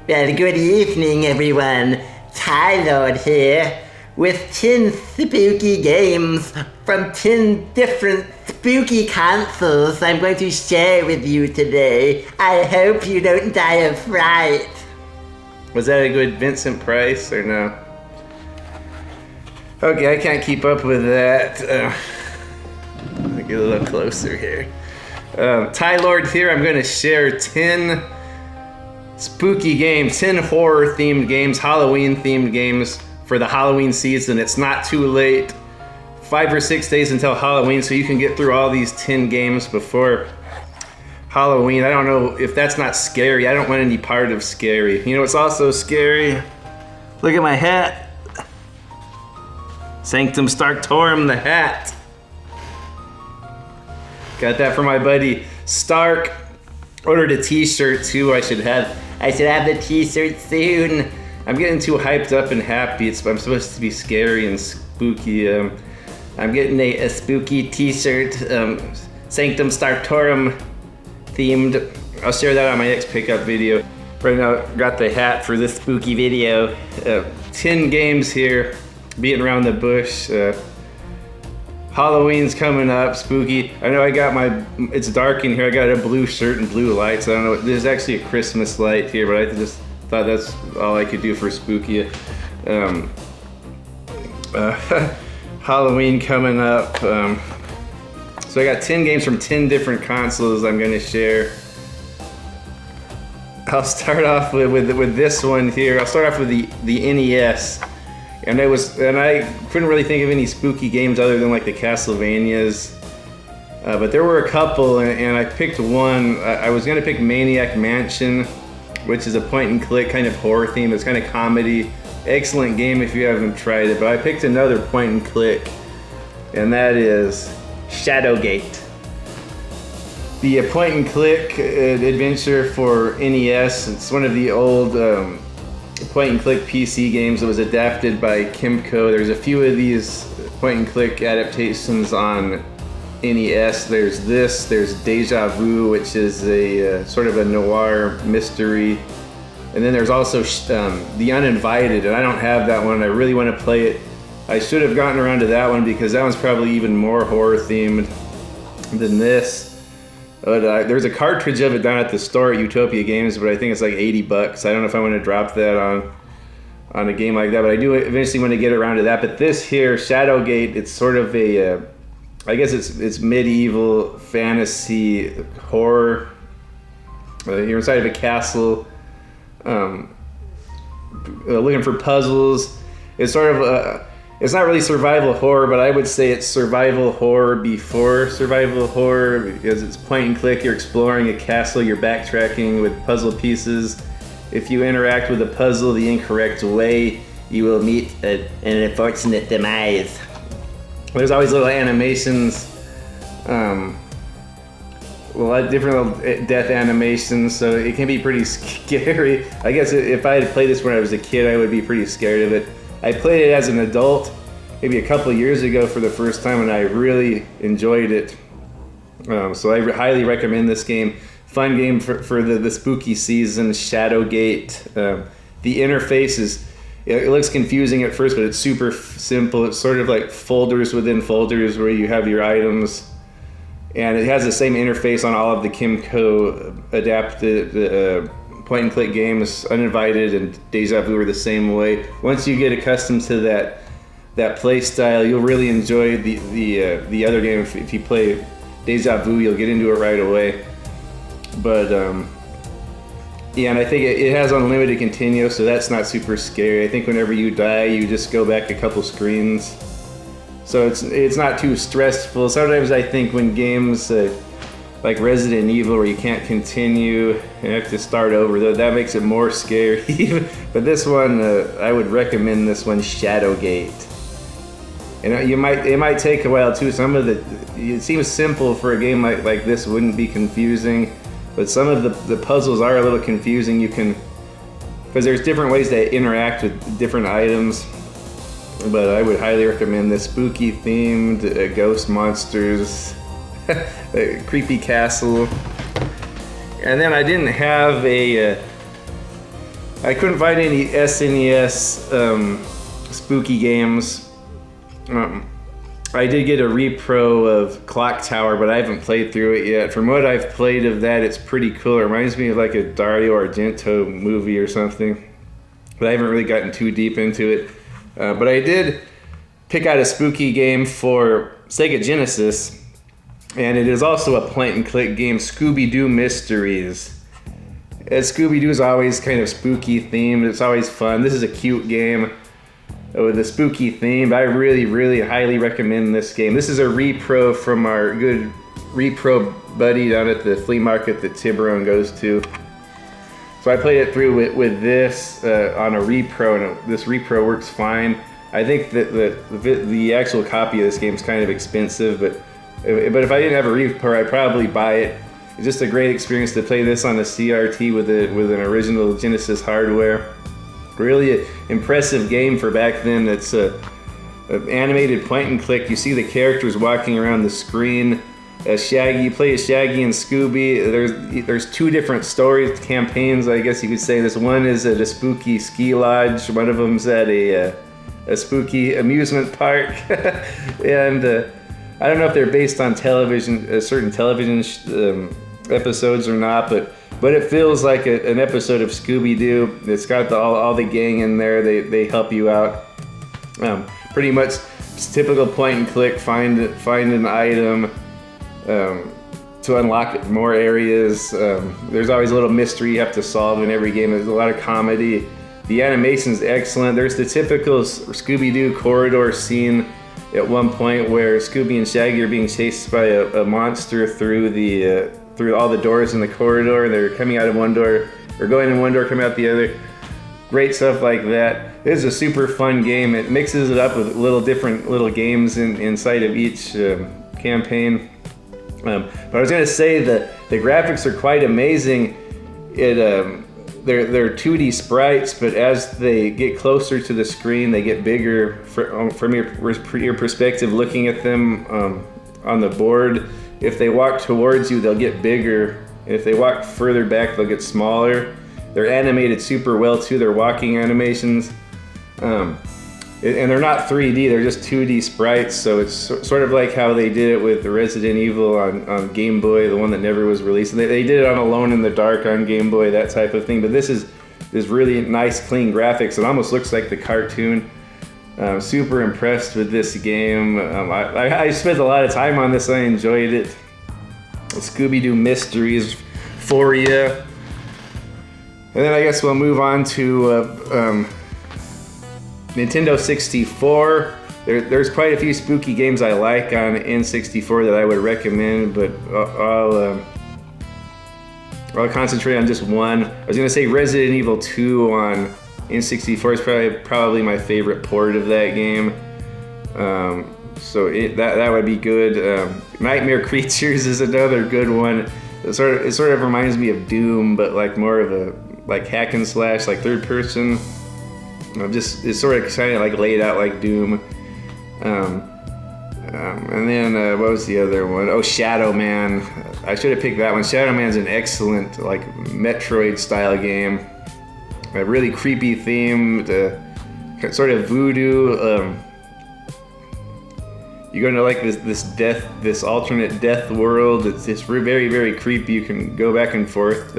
Well, good evening, everyone. Tylord here with 10 spooky games from 10 different spooky consoles I'm going to share with you today. I hope you don't die of fright. Was that a good Vincent Price or no? Okay, I can't keep up with that. I'll get a little closer here. Tylord here. I'm going to share 10 spooky games, 10 horror themed games, Halloween themed games for the Halloween season. It's not too late. 5 or 6 days until Halloween, so you can get through all these 10 games before Halloween. I don't know if that's not scary. I don't want any part of scary. You know what's also scary? Look at my hat. Sanctum Starktorum, the hat. Got that from my buddy Stark. Ordered a t-shirt too. I should have the t-shirt soon. I'm getting too hyped up and happy. I'm supposed to be scary and spooky. I'm getting a spooky t-shirt, Sanctum Starktorum themed. I'll share that on my next pickup video. Right now, got the hat for this spooky video. 10 games here, beating around the bush. Halloween's coming up, spooky. I know it's dark in here. I got a blue shirt and blue lights. I don't know, there's actually a Christmas light here, but I just thought that's all I could do for spooky. Halloween coming up. So I got 10 games from 10 different consoles I'm gonna share. I'll start off with this one here. I'll start off with the NES. And I couldn't really think of any spooky games other than like the Castlevanias. But there were a couple, and I picked one. I was gonna pick Maniac Mansion, which is a point and click kind of horror theme. It's kind of comedy. Excellent game if you haven't tried it. But I picked another point and click, and that is Shadowgate. The point and click adventure for NES. It's one of the old point and click PC games that was adapted by Kimco. There's a few of these point and click adaptations on NES. There's Deja Vu, which is a sort of a noir mystery. And then there's also The Uninvited, and I don't have that one. I really want to play it. I should have gotten around to that one because that one's probably even more horror themed than this. But there's a cartridge of it down at the store at Utopia Games, but I think it's like $80. I don't know if I want to drop that on a game like that, but I do eventually want to get around to that. But this here, Shadowgate, it's sort of a, I guess it's medieval fantasy horror. You're inside of a castle, looking for puzzles. It's sort of it's not really survival horror, but I would say it's survival horror before survival horror because it's point and click. You're exploring a castle, you're backtracking with puzzle pieces. If you interact with a puzzle the incorrect way, you will meet an unfortunate demise. There's always little animations, a lot of different little death animations, so it can be pretty scary. I guess if I had played this when I was a kid, I would be pretty scared of it. I played it as an adult, maybe a couple of years ago for the first time, and I really enjoyed it. So I highly recommend this game. Fun game for the spooky season, Shadowgate. The interface it looks confusing at first, but it's super simple. It's sort of like folders within folders where you have your items. And it has the same interface on all of the Kimco adapted point and click games. Uninvited and Deja Vu are the same way. Once you get accustomed to that play style, you'll really enjoy the other game. If you play Deja Vu, you'll get into it right away. But yeah, and I think it has unlimited continue, so that's not super scary. I think whenever you die, you just go back a couple screens. So it's not too stressful. Sometimes I think when games like Resident Evil where you can't continue and have to start over, that makes it more scary. But this one, I would recommend this one, Shadowgate. And it might take a while too. It seems simple for a game like this, wouldn't be confusing, but some of the puzzles are a little confusing. Because there's different ways to interact with different items. But I would highly recommend this spooky themed ghost monsters. A creepy castle. And then I didn't have a I couldn't find any SNES spooky games. I did get a repro of Clock Tower, but I haven't played through it yet. From what I've played of that, it's pretty cool. It reminds me of like a Dario Argento movie or something. But I haven't really gotten too deep into it. But I did pick out a spooky game for Sega Genesis, and it is also a point-and-click game, Scooby-Doo Mysteries. Scooby-Doo is always kind of spooky themed. It's always fun. This is a cute game with a spooky theme. I really, really highly recommend this game. This is a repro from our good repro buddy down at the flea market that Tiburon goes to. So I played it through with this on a repro, and this repro works fine. I think that the actual copy of this game is kind of expensive, but if I didn't have a repro, I'd probably buy it. It's just a great experience to play this on a CRT with an original Genesis hardware. Really impressive game for back then. It's an animated point and click. You see the characters walking around the screen. Shaggy, you play as Shaggy and Scooby. There's two different story campaigns, I guess you could say. This one is at a spooky ski lodge. One of them's at a spooky amusement park. And I don't know if they're based on television, certain television episodes or not, but it feels like an episode of Scooby-Doo. It's got all the gang in there. They help you out. Pretty much it's typical point and click. Find an item to unlock more areas. There's always a little mystery you have to solve in every game. There's a lot of comedy. The animation's excellent. There's the typical Scooby-Doo corridor scene at one point where Scooby and Shaggy are being chased by a monster through all the doors in the corridor. They're coming out of one door, or going in one door, coming out the other. Great stuff like that. This is a super fun game. It mixes it up with different little games inside of each campaign. But I was going to say that the graphics are quite amazing. They're 2D sprites, but as they get closer to the screen, they get bigger. From your perspective, looking at them on the board, if they walk towards you, they'll get bigger. And if they walk further back, they'll get smaller. They're animated super well too. They're walking animations. And they're not 3D, they're just 2D sprites, so it's sort of like how they did it with the Resident Evil on Game Boy, the one that never was released. They did it on Alone in the Dark on Game Boy, that type of thing, but this is really nice, clean graphics. It almost looks like the cartoon. Super impressed with this game. I spent a lot of time on this, I enjoyed it. Scooby-Doo Mysteries for you. And then I guess we'll move on to Nintendo 64. There's quite a few spooky games I like on N64 that I would recommend, but I'll concentrate on just one. I was gonna say Resident Evil 2 on N64 is probably my favorite port of that game. So that would be good. Nightmare Creatures is another good one. It sort of reminds me of Doom, but like more of a hack and slash, like third person. It's sort of kind of like laid out like Doom. And then what was the other one? Oh, Shadow Man. I should have picked that one. Shadow Man's an excellent like Metroid style game. A really creepy theme, sort of voodoo. You're gonna like this alternate death world. It's very, very creepy. You can go back and forth.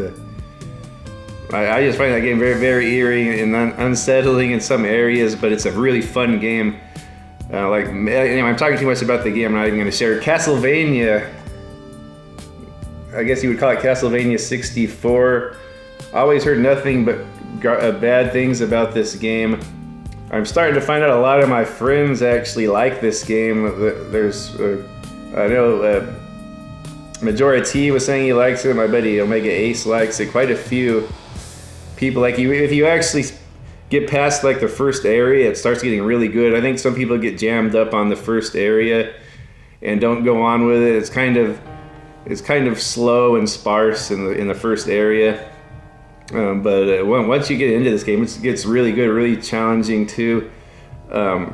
I just find that game very, very eerie and unsettling in some areas, but it's a really fun game. Anyway, I'm talking too much about the game. I'm not even going to share. Castlevania, I guess you would call it Castlevania 64. Always heard nothing but bad things about this game. I'm starting to find out a lot of my friends actually like this game. I know Majority was saying he likes it. My buddy Omega Ace likes it. Quite a few people like you. If you actually get past like the first area, it starts getting really good. I think some people get jammed up on the first area and don't go on with it. It's kind of slow and sparse in the first area. But once you get into this game, it gets really good, really challenging too.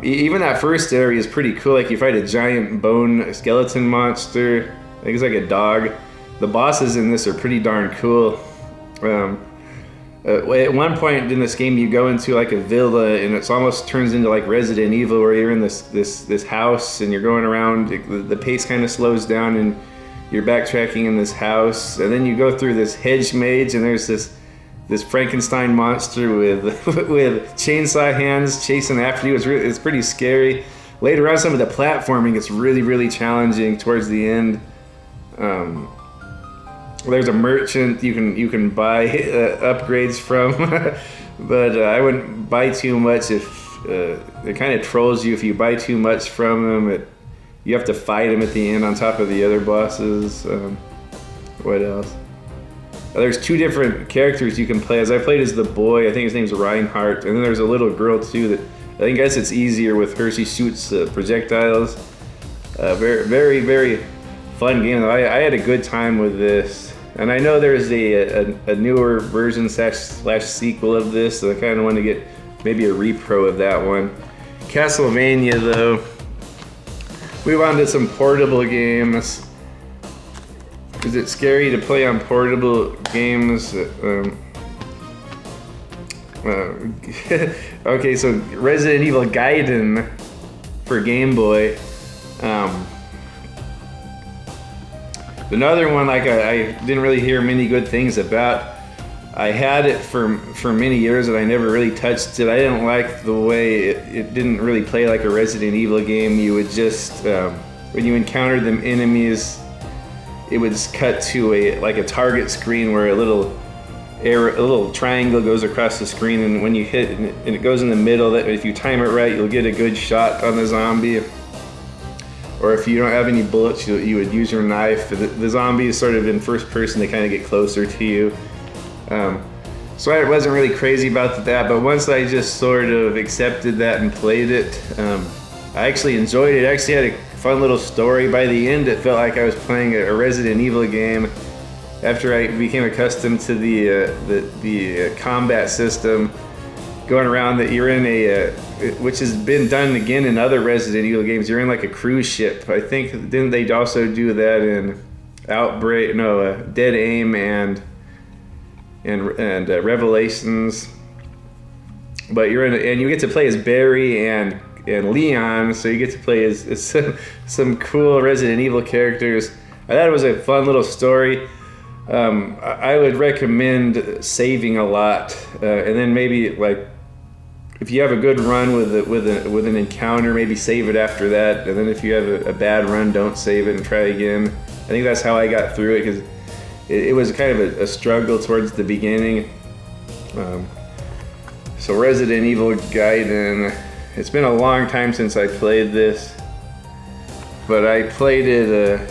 Even that first area is pretty cool. Like you fight a giant bone skeleton monster. I think it's like a dog. The bosses in this are pretty darn cool. At one point in this game, you go into like a villa, and it's almost turns into like Resident Evil, where you're in this house and you're going around. The pace kind of slows down, and you're backtracking in this house, and then you go through this hedge maze, and there's this Frankenstein monster with with chainsaw hands chasing after you. It's pretty scary. Later on, some of the platforming gets really challenging towards the end. There's a merchant you can buy upgrades from, but I wouldn't buy too much if it kind of trolls you if you buy too much from them. You have to fight him at the end on top of the other bosses. What else? There's 2 different characters you can play as. I played as the boy. I think his name's Reinhardt, and then there's a little girl too. That I guess it's easier with her. She shoots projectiles. Very fun game. I had a good time with this. And I know there's a newer version slash sequel of this, so I kind of want to get maybe a repro of that one. Castlevania, though, move on to some portable games. Is it scary to play on portable games? Okay, so Resident Evil Gaiden for Game Boy. Another one like I didn't really hear many good things about. I had it for many years and I never really touched it. I didn't like the way it didn't really play like a Resident Evil game. You would just when you encountered them enemies, it would just cut to a target screen where a little triangle goes across the screen, and when you hit and it goes in the middle, that if you time it right, you'll get a good shot on the zombie. Or if you don't have any bullets, you would use your knife. The zombie is sort of in first person; they kind of get closer to you. So I wasn't really crazy about that, but once I just sort of accepted that and played it, I actually enjoyed it. It actually had a fun little story. By the end, it felt like I was playing a Resident Evil game. After I became accustomed to the combat system, going around that you're in which has been done again in other Resident Evil games. You're in like a cruise ship. I think didn't they also do that in Outbreak? No, Dead Aim and Revelations. But you're and you get to play as Barry and Leon, so you get to play as some cool Resident Evil characters. I thought it was a fun little story. I would recommend saving a lot, and then maybe like if you have a good run with an encounter, maybe save it after that, and then if you have a bad run, don't save it and try again. I think that's how I got through it, because it was kind of a struggle towards the beginning. So Resident Evil Gaiden, it's been a long time since I played this, but I played it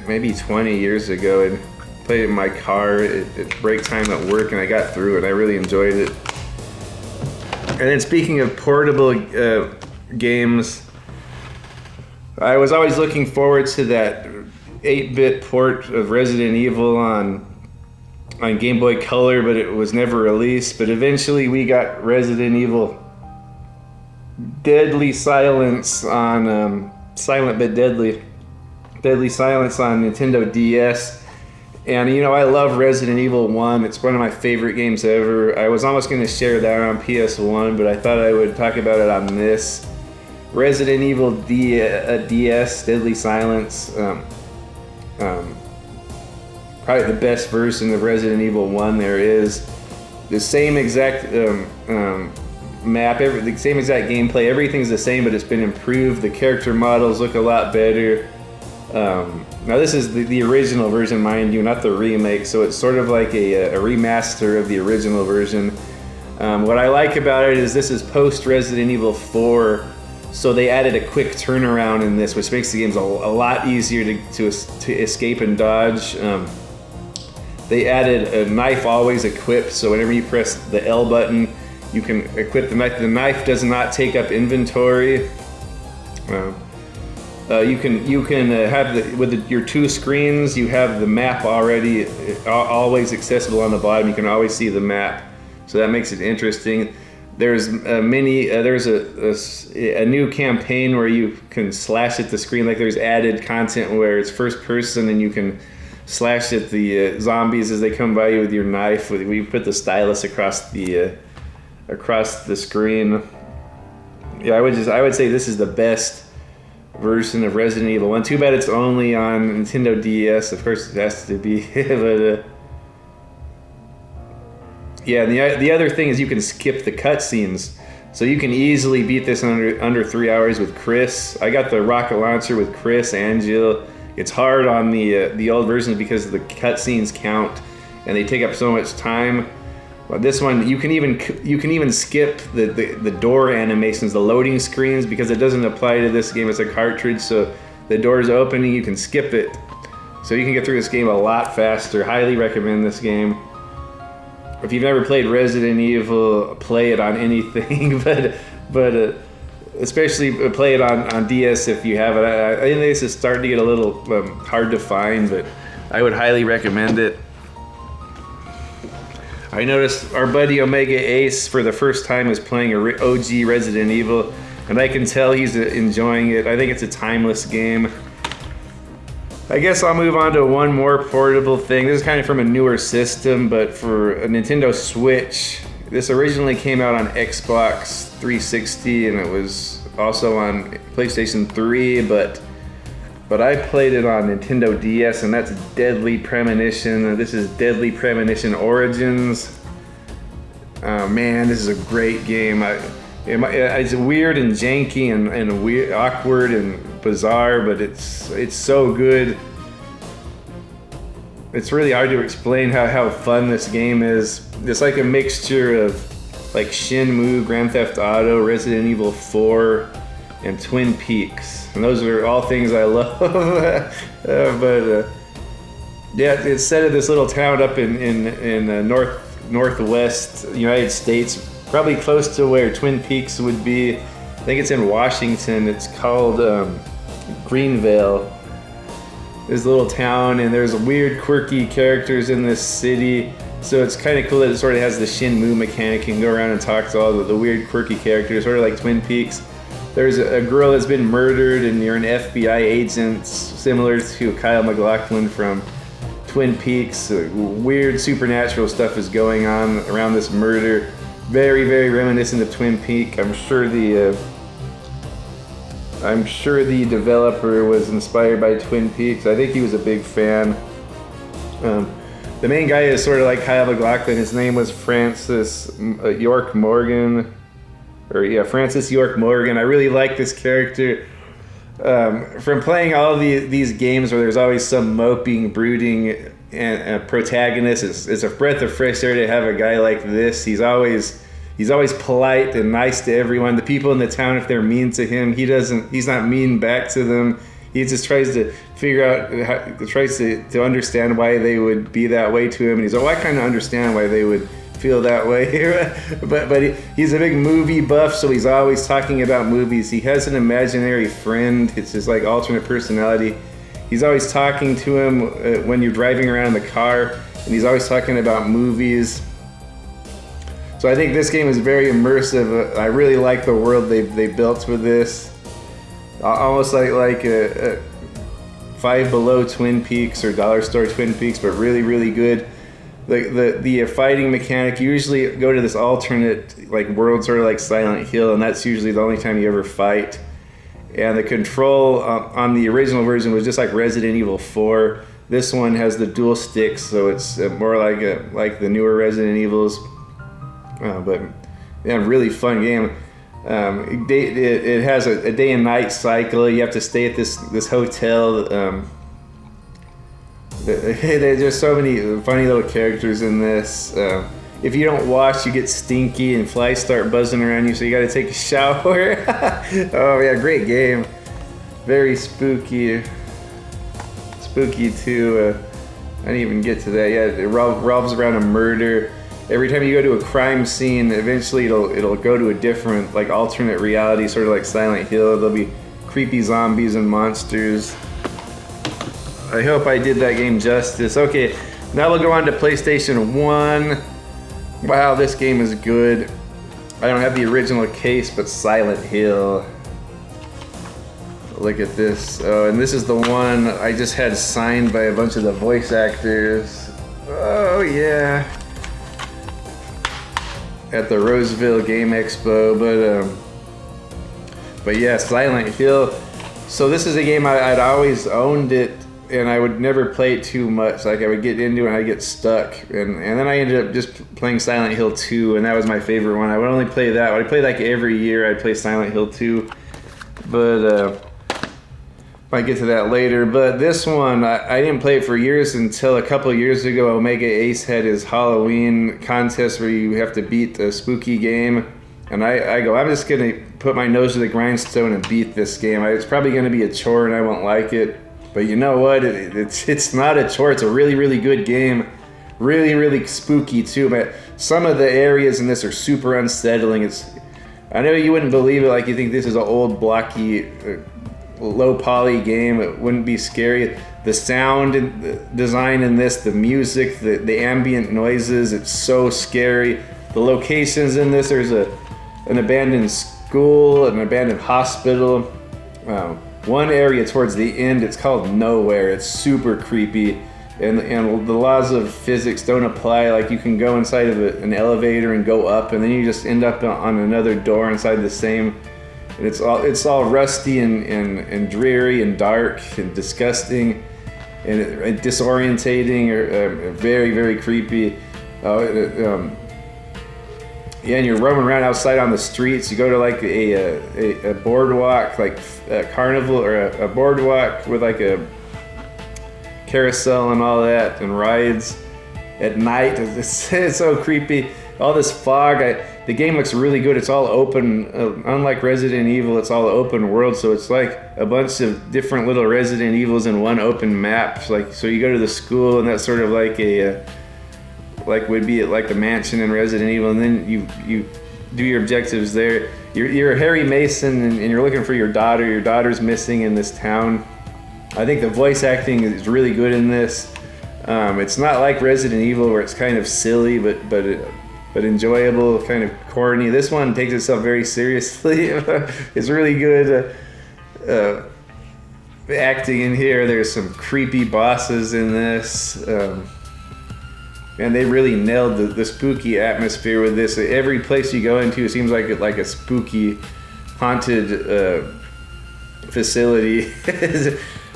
maybe 20 years ago and played it in my car at break time at work, and I got through it. I really enjoyed it. And then speaking of portable games, I was always looking forward to that 8-bit port of Resident Evil on Game Boy Color, but it was never released. But eventually we got Resident Evil Deadly Silence on Silent but Deadly Silence on Nintendo DS. And you know, I love Resident Evil 1. It's one of my favorite games ever. I was almost going to share that on PS1, but I thought I would talk about it on this. Resident Evil DS, Deadly Silence. Probably the best version of Resident Evil 1 there is. The same exact map, the same exact gameplay. Everything's the same, but it's been improved. The character models look a lot better. Now this is the original version, mind you, not the remake, so it's sort of like a remaster of the original version. What I like about it is this is post Resident Evil 4, so they added a quick turnaround in this, which makes the games a lot easier to escape and dodge. They added a knife always equipped, so whenever you press the L button, you can equip the knife. The knife does not take up inventory. You can have with your 2 screens, you have the map already always accessible on the bottom. You can always see the map, so that makes it interesting. There's there's a new campaign where you can slash at the screen. Like there's added content where it's first person and you can slash at the zombies as they come by you with your knife. We put the stylus across the screen. Yeah, I would say this is the best version of Resident Evil 1. Too bad it's only on Nintendo DS. Of course, it has to be. But yeah, and the other thing is you can skip the cutscenes, so you can easily beat this under 3 hours with Chris. I got the rocket launcher with Chris and Jill. It's hard on the old version because the cutscenes count and they take up so much time. But this one, you can even skip the door animations, the loading screens, because it doesn't apply to this game. It's a cartridge, so the door's opening, you can skip it. So you can get through this game a lot faster. Highly recommend this game. If you've never played Resident Evil, play it on anything, but especially play it on DS if you have it. I think this is starting to get a little hard to find, but I would highly recommend it. I noticed our buddy Omega Ace for the first time is playing a OG Resident Evil, and I can tell he's enjoying it. I think it's a timeless game. I guess I'll move on to one more portable thing. This is kind of from a newer system, but for a Nintendo Switch. This originally came out on Xbox 360, and it was also on PlayStation 3, but I played it on Nintendo DS, and that's Deadly Premonition. This is Deadly Premonition Origins. Oh man, this is a great game. It's weird and janky and weird, awkward and bizarre, but it's so good. It's really hard to explain how fun this game is. It's like a mixture of like Shenmue, Grand Theft Auto, Resident Evil 4, and Twin Peaks, and those are all things I love. Yeah, it's set in this little town up in northwest United States, probably close to where Twin Peaks would be. I think it's in Washington. It's called Greenvale. This little town, and there's weird, quirky characters in this city. So it's kind of cool that it sort of has the Shenmue mechanic. You can go around and talk to all the weird, quirky characters, sort of like Twin Peaks. There's a girl that's been murdered, and you're an FBI agent, similar to Kyle MacLachlan from Twin Peaks. Weird supernatural stuff is going on around this murder. Very, very reminiscent of Twin Peaks. I'm sure the developer was inspired by Twin Peaks. I think he was a big fan. The main guy is sort of like Kyle MacLachlan. His name was Francis York Morgan. Francis York Morgan. I really like this character. From playing all these games where there's always some moping, brooding protagonist, it's a breath of fresh air to have a guy like this. He's always polite and nice to everyone. The people in the town, if they're mean to him, he's not mean back to them. He just tries to figure out, tries to understand why they would be that way to him. And he's like, well, I kind of understand why they would feel that way. but he's a big movie buff, so he's always talking about movies. He has an imaginary friend. It's his like alternate personality. He's always talking to him when you're driving around in the car, and he's always talking about movies. So I think this game is very immersive. I really like the world they built with this. Almost like a Five Below Twin Peaks or Dollar Store Twin Peaks, but really, really good. The fighting mechanic, you usually go to this alternate like world, sort of like Silent Hill, and that's usually the only time you ever fight. And the control on the original version was just like Resident Evil 4. This one has the dual sticks, so it's more like the newer Resident Evils. But yeah, really fun game. It has a day and night cycle. You have to stay at this hotel. There's so many funny little characters in this. If you don't wash, you get stinky and flies start buzzing around you, so you gotta take a shower. Oh yeah, great game. Very spooky. Spooky too. I didn't even get to that yet. It revolves around a murder. Every time you go to a crime scene, eventually it'll go to a different, like, alternate reality, sort of like Silent Hill. There'll be creepy zombies and monsters. I hope I did that game justice. Okay, now we'll go on to PlayStation 1. Wow, this game is good. I don't have the original case, but Silent Hill. Look at this. Oh, and this is the one I just had signed by a bunch of the voice actors. Oh, yeah. At the Roseville Game Expo. But yeah, Silent Hill. So this is a game I'd always owned it, and I would never play it too much. Like I would get into it and I'd get stuck. And then I ended up just playing Silent Hill 2, and that was my favorite one. I would only play that. I'd play like every year I'd play Silent Hill 2. But might get to that later. But this one, I didn't play it for years until a couple of years ago. Omega Ace had his Halloween contest where you have to beat a spooky game. And I go, I'm just going to put my nose to the grindstone and beat this game. It's probably going to be a chore and I won't like it. But you know what? It's not a chore. It's a really, really good game. Really, really spooky too. But some of the areas in this are super unsettling. I know you wouldn't believe it. Like you think this is an old, blocky, low poly game. It wouldn't be scary. The sound design in this, the music, the ambient noises, it's so scary. The locations in this, there's an abandoned school, an abandoned hospital. One area towards the end, it's called Nowhere. It's super creepy, and the laws of physics don't apply. Like you can go inside of an elevator and go up, and then you just end up on another door inside the same. And it's all rusty and dreary and dark and disgusting and disorientating, or very, very creepy. Yeah, and you're roaming around outside on the streets. You go to like a boardwalk, like a carnival, or a boardwalk with like a carousel and all that, and rides at night. It's so creepy. All this fog. The game looks really good. It's all open. Unlike Resident Evil, it's all open world. So it's like a bunch of different little Resident Evils in one open map. Like so, you go to the school, and that's sort of like would be like the mansion in Resident Evil, and then you do your objectives there. You're Harry Mason, and you're looking for your daughter. Your daughter's missing in this town. I think the voice acting is really good in this. It's not like Resident Evil where it's kind of silly, but enjoyable, kind of corny. This one takes itself very seriously. It's really good acting in here. There's some creepy bosses in this. And they really nailed the spooky atmosphere with this. Every place you go into, it seems like a spooky, haunted facility.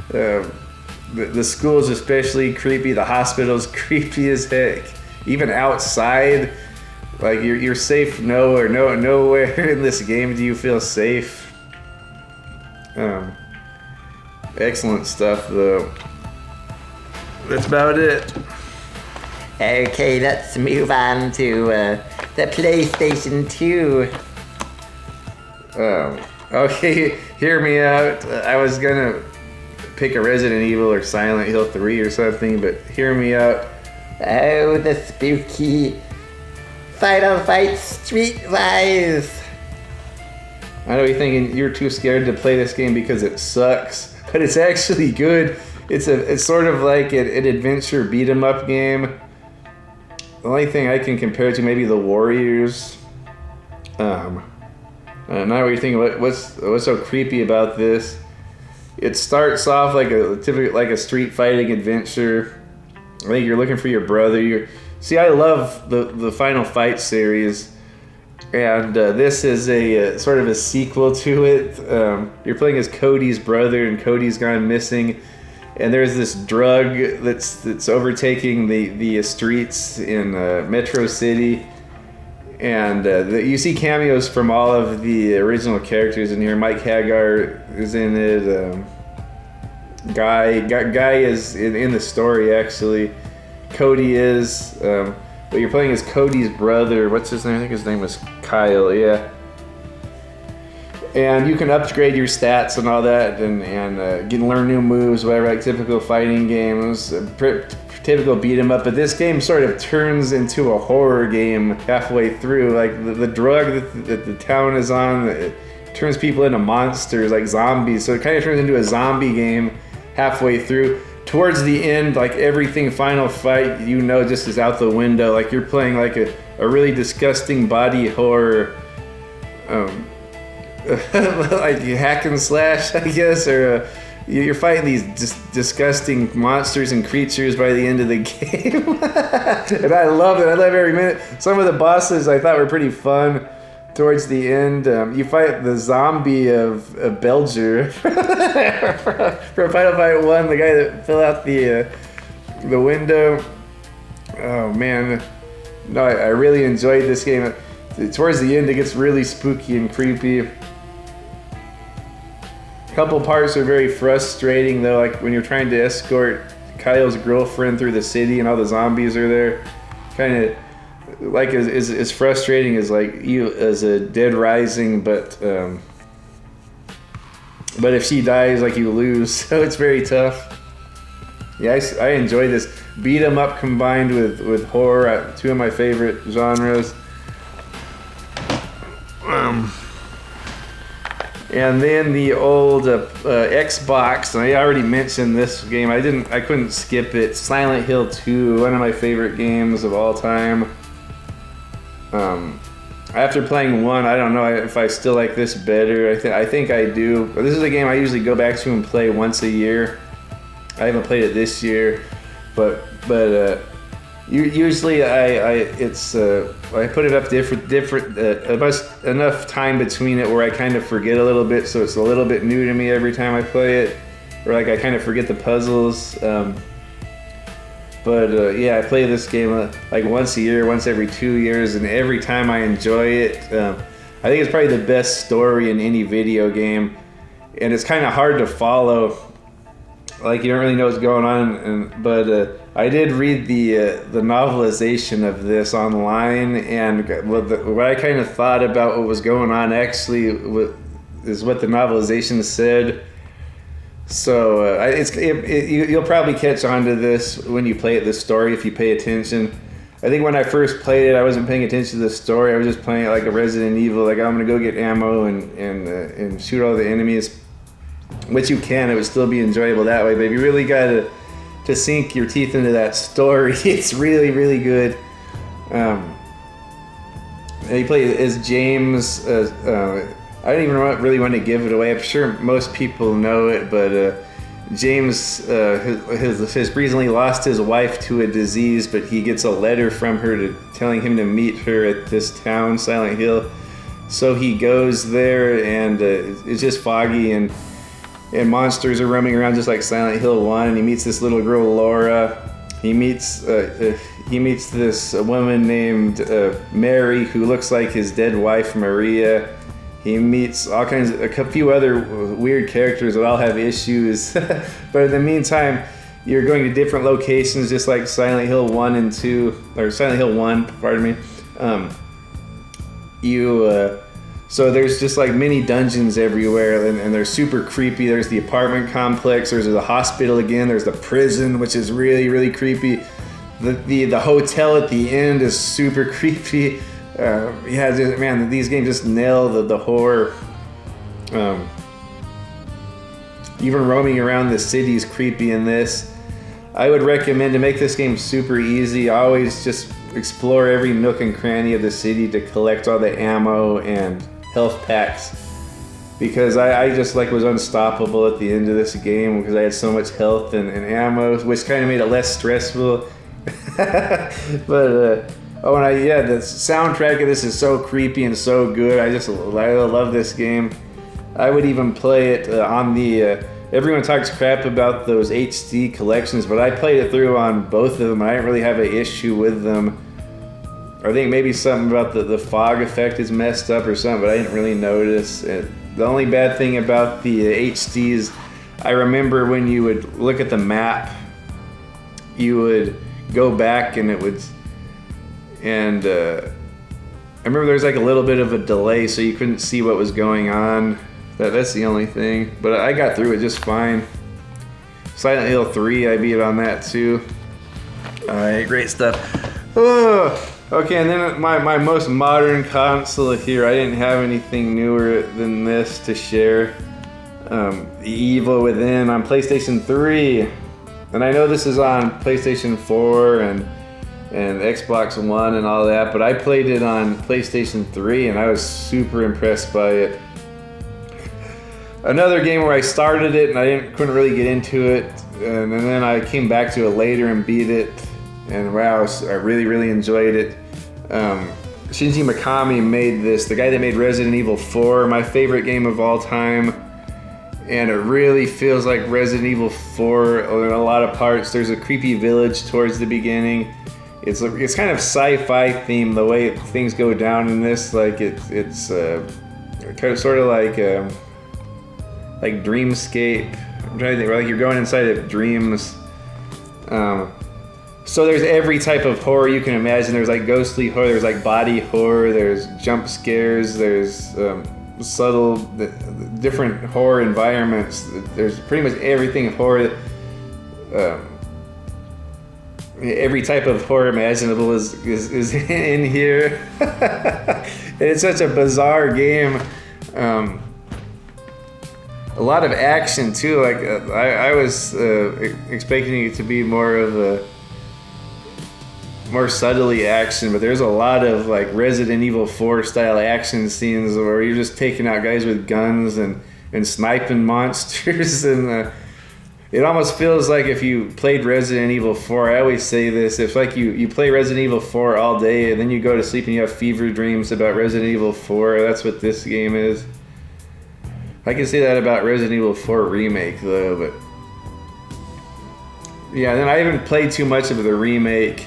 The school's especially creepy. The hospital's creepy as heck. Even outside, like you're safe nowhere. Nowhere in this game do you feel safe. Excellent stuff, though. That's about it. Okay, let's move on to the PlayStation 2. Okay, hear me out. I was gonna pick a Resident Evil or Silent Hill 3 or something, but hear me out. Oh, the spooky Final Fight Streetwise. I know you're thinking you're too scared to play this game because it sucks, but it's actually good. It's sort of like an adventure beat 'em up game. The only thing I can compare it to maybe the Warriors. Now what you're thinking, what's so creepy about this? It starts off like a street fighting adventure. I think you're looking for your brother. See, I love the Final Fight series, and this is a sort of a sequel to it. You're playing as Cody's brother, and Cody's gone missing. And there's this drug that's overtaking the streets in Metro City, and you see cameos from all of the original characters in here. Mike Hagar is in it. Guy is in the story actually. Cody is, but you're playing as Cody's brother. What's his name? I think his name was Kyle. Yeah. And you can upgrade your stats and all that, and learn new moves, whatever, like typical fighting games, typical beat 'em up. But this game sort of turns into a horror game halfway through. Like the drug that the town is on, it turns people into monsters, like zombies. So it kind of turns into a zombie game halfway through. Towards the end, like everything Final Fight, just is out the window. Like you're playing like a really disgusting body horror like hack and slash, I guess, or you're fighting these disgusting monsters and creatures by the end of the game. And I love it. I love every minute. Some of the bosses I thought were pretty fun. Towards the end, you fight the zombie of Belger from Final Fight 1, the guy that fell out the window. Oh man, no, I really enjoyed this game. Towards the end, it gets really spooky and creepy. A couple parts are very frustrating though, like when you're trying to escort Kyle's girlfriend through the city and all the zombies are there. Kind of like as frustrating as like you as a Dead Rising, but if she dies, like you lose, so it's very tough. Yeah, I enjoy this beat 'em up combined with horror, two of my favorite genres. And then the old Xbox, and I already mentioned this game. I couldn't skip it. Silent Hill 2, one of my favorite games of all time. After playing 1, I don't know if I still like this better. I think I do. But this is a game I usually go back to and play once a year. I haven't played it this year, but usually I put it up different enough time between it where I kind of forget a little bit, so it's a little bit new to me every time I play it, or like I kind of forget the puzzles. Yeah, I play this game like once a year, once every 2 years, and every time I enjoy it. I think it's probably the best story in any video game, and it's kind of hard to follow. Like you don't really know what's going on, but I did read the novelization of this online, and what I kind of thought about what was going on actually is what the novelization said. So you'll probably catch on to this when you play it, this story, if you pay attention. I think when I first played it, I wasn't paying attention to the story. I was just playing it like a Resident Evil, like I'm gonna go get ammo and shoot all the enemies, which you can. It would still be enjoyable that way. But if you really got to sink your teeth into that story, it's really, really good. And you play as James. I don't even really want to give it away. I'm sure most people know it, but James has recently lost his wife to a disease, but he gets a letter from her telling him to meet her at this town, Silent Hill. So he goes there, and it's just foggy, and monsters are roaming around just like Silent Hill 1. He meets this little girl, Laura. He meets this woman named Mary, who looks like his dead wife, Maria. He meets a few other weird characters that all have issues. But in the meantime, you're going to different locations, just like Silent Hill 1 and 2, or Silent Hill 1, pardon me. So there's just like mini dungeons everywhere, and they're super creepy. There's the apartment complex, there's the hospital again, there's the prison, which is really, really creepy. The hotel at the end is super creepy. Man, these games just nail the horror. Even roaming around the city is creepy in this. I would recommend to make this game super easy. Always just explore every nook and cranny of the city to collect all the ammo and health packs, because I just was unstoppable at the end of this game because I had so much health and ammo, which kind of made it less stressful. But the soundtrack of this is so creepy and so good. I love this game. I would even play it on the. Everyone talks crap about those HD collections, but I played it through on both of them. I didn't really have an issue with them. I think maybe something about the fog effect is messed up or something, but I didn't really notice. The only bad thing about the HDs, I remember when you would look at the map, you would go back and it would. And I remember there was like a little bit of a delay, so you couldn't see what was going on. That's the only thing. But I got through it just fine. Silent Hill 3, I beat on that too. Alright, great stuff. Okay, and then my most modern console here. I didn't have anything newer than this to share. Evil Within on PlayStation 3. And I know this is on PlayStation 4 and Xbox One and all that, but I played it on PlayStation 3 and I was super impressed by it. Another game where I started it and couldn't really get into it, and then I came back to it later and beat it, and wow, I really, really enjoyed it. Shinji Mikami made this, the guy that made Resident Evil 4, my favorite game of all time, and it really feels like Resident Evil 4 in a lot of parts. There's a creepy village towards the beginning. It's kind of sci-fi themed, the way things go down in this. Like it's kind of sort of like Dreamscape. I'm trying to think, like you're going inside of dreams. So there's every type of horror you can imagine. There's like ghostly horror, there's like body horror, there's jump scares, there's subtle, different horror environments. There's pretty much everything horror. Every type of horror imaginable is in here. It's such a bizarre game. A lot of action too. Like I was expecting it to be more subtly action, but there's a lot of like Resident Evil 4 style action scenes where you're just taking out guys with guns and sniping monsters, and it almost feels like if you played Resident Evil 4, I always say this, if like you play Resident Evil 4 all day and then you go to sleep and you have fever dreams about Resident Evil 4, that's what this game is. I can say that about Resident Evil 4 Remake though, but yeah, and then I haven't played too much of the remake,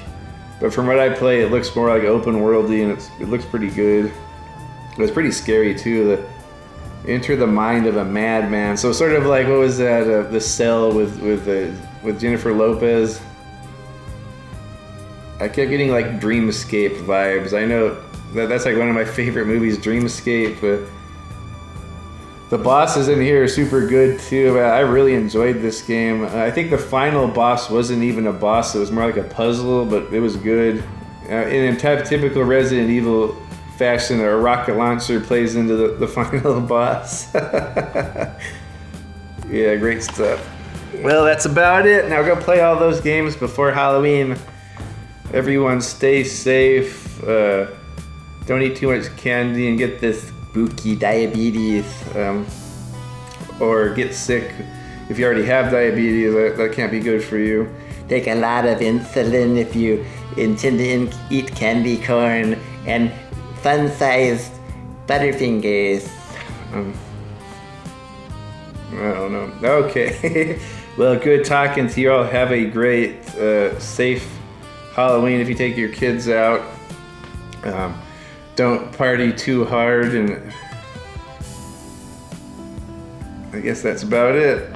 but from what I play, it looks more like open worldy, and it looks pretty good. It's pretty scary too. Enter the mind of a madman. So sort of like, what was that? The Cell with Jennifer Lopez. I kept getting like Dreamscape vibes. I know that's like one of my favorite movies, Dreamscape. But the bosses in here are super good too. I really enjoyed this game. I think the final boss wasn't even a boss. It was more like a puzzle, but it was good. In typical Resident Evil fashion, a rocket launcher plays into the final boss. Yeah, great stuff. Well, that's about it. Now go play all those games before Halloween. Everyone stay safe. Don't eat too much candy and get this spooky diabetes. Or get sick if you already have diabetes. That can't be good for you. Take a lot of insulin if you intend to eat candy corn, and fun-sized Butterfingers. I don't know. Okay. Well, good talking to you all. Have a great, safe Halloween if you take your kids out. Don't party too hard, and I guess that's about it.